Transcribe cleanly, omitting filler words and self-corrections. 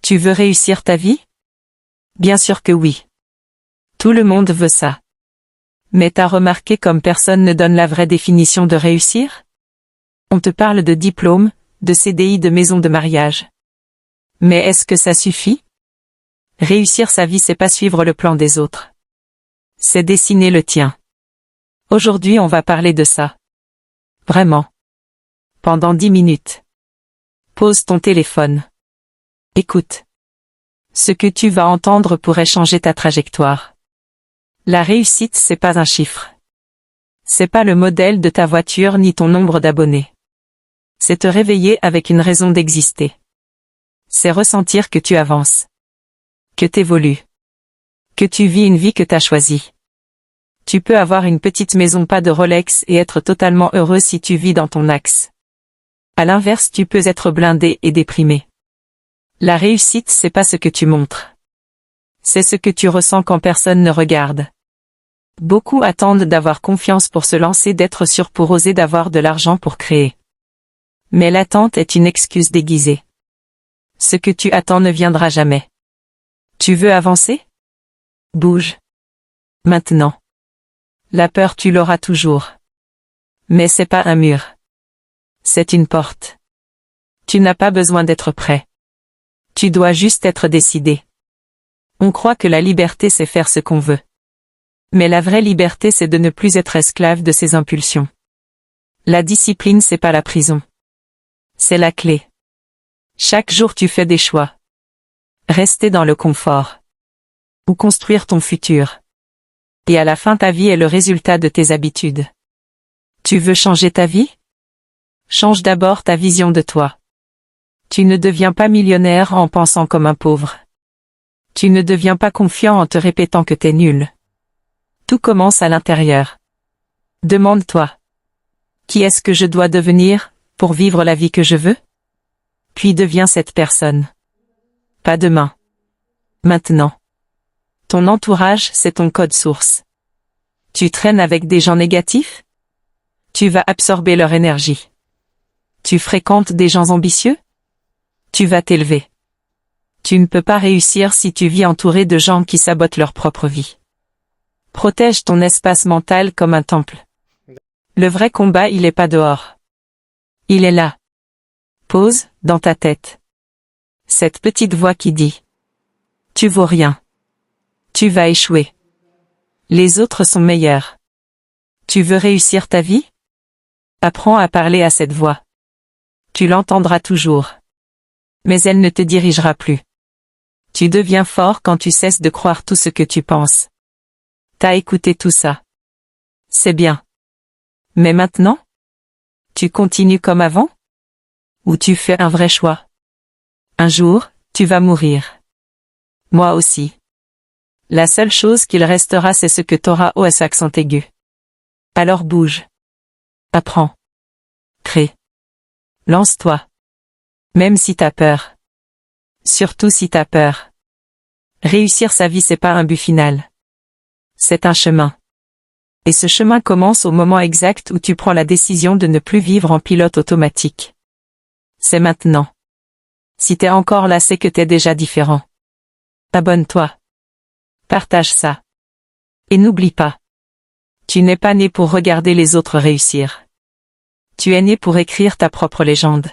Tu veux réussir ta vie? Bien sûr que oui. Tout le monde veut ça. Mais t'as remarqué comme personne ne donne la vraie définition de réussir? On te parle de diplôme, de CDI, de maison de mariage. Mais est-ce que ça suffit? Réussir sa vie, c'est pas suivre le plan des autres. C'est dessiner le tien. Aujourd'hui, on va parler de ça. Vraiment. Pendant 10 minutes. Pose ton téléphone. Écoute. Ce que tu vas entendre pourrait changer ta trajectoire. La réussite, c'est pas un chiffre. C'est pas le modèle de ta voiture ni ton nombre d'abonnés. C'est te réveiller avec une raison d'exister. C'est ressentir que tu avances. Que t'évolues. Que tu vis une vie que t'as choisie. Tu peux avoir une petite maison, pas de Rolex, et être totalement heureux si tu vis dans ton axe. À l'inverse, tu peux être blindé et déprimé. La réussite, c'est pas ce que tu montres. C'est ce que tu ressens quand personne ne regarde. Beaucoup attendent d'avoir confiance pour se lancer, d'être sûr pour oser, d'avoir de l'argent pour créer. Mais l'attente est une excuse déguisée. Ce que tu attends ne viendra jamais. Tu veux avancer? Bouge. Maintenant. La peur, tu l'auras toujours. Mais c'est pas un mur. C'est une porte. Tu n'as pas besoin d'être prêt. Tu dois juste être décidé. On croit que la liberté, c'est faire ce qu'on veut. Mais la vraie liberté, c'est de ne plus être esclave de ses impulsions. La discipline, c'est pas la prison. C'est la clé. Chaque jour, tu fais des choix. Rester dans le confort. Ou construire ton futur. Et à la fin, ta vie est le résultat de tes habitudes. Tu veux changer ta vie? Change d'abord ta vision de toi. Tu ne deviens pas millionnaire en pensant comme un pauvre. Tu ne deviens pas confiant en te répétant que t'es nul. Tout commence à l'intérieur. Demande-toi. Qui est-ce que je dois devenir, pour vivre la vie que je veux? Puis deviens cette personne. Pas demain. Maintenant. Ton entourage, c'est ton code source. Tu traînes avec des gens négatifs? Tu vas absorber leur énergie. Tu fréquentes des gens ambitieux? Tu vas t'élever. Tu ne peux pas réussir si tu vis entouré de gens qui sabotent leur propre vie. Protège ton espace mental comme un temple. Le vrai combat, il est pas dehors. Il est là. Pose, dans ta tête. Cette petite voix qui dit. Tu vaux rien. Tu vas échouer. Les autres sont meilleurs. Tu veux réussir ta vie? Apprends à parler à cette voix. Tu l'entendras toujours. Mais elle ne te dirigera plus. Tu deviens fort quand tu cesses de croire tout ce que tu penses. T'as écouté tout ça. C'est bien. Mais maintenant? Tu continues comme avant? Ou tu fais un vrai choix? Un jour, tu vas mourir. Moi aussi. La seule chose qu'il restera, c'est ce que t'auras aux accent aigu. Alors bouge. Apprends. Crée. Lance-toi. Même si t'as peur. Surtout si t'as peur. Réussir sa vie, c'est pas un but final. C'est un chemin. Et ce chemin commence au moment exact où tu prends la décision de ne plus vivre en pilote automatique. C'est maintenant. Si t'es encore là, c'est que t'es déjà différent. Abonne-toi. Partage ça. Et n'oublie pas. Tu n'es pas né pour regarder les autres réussir. Tu es né pour écrire ta propre légende.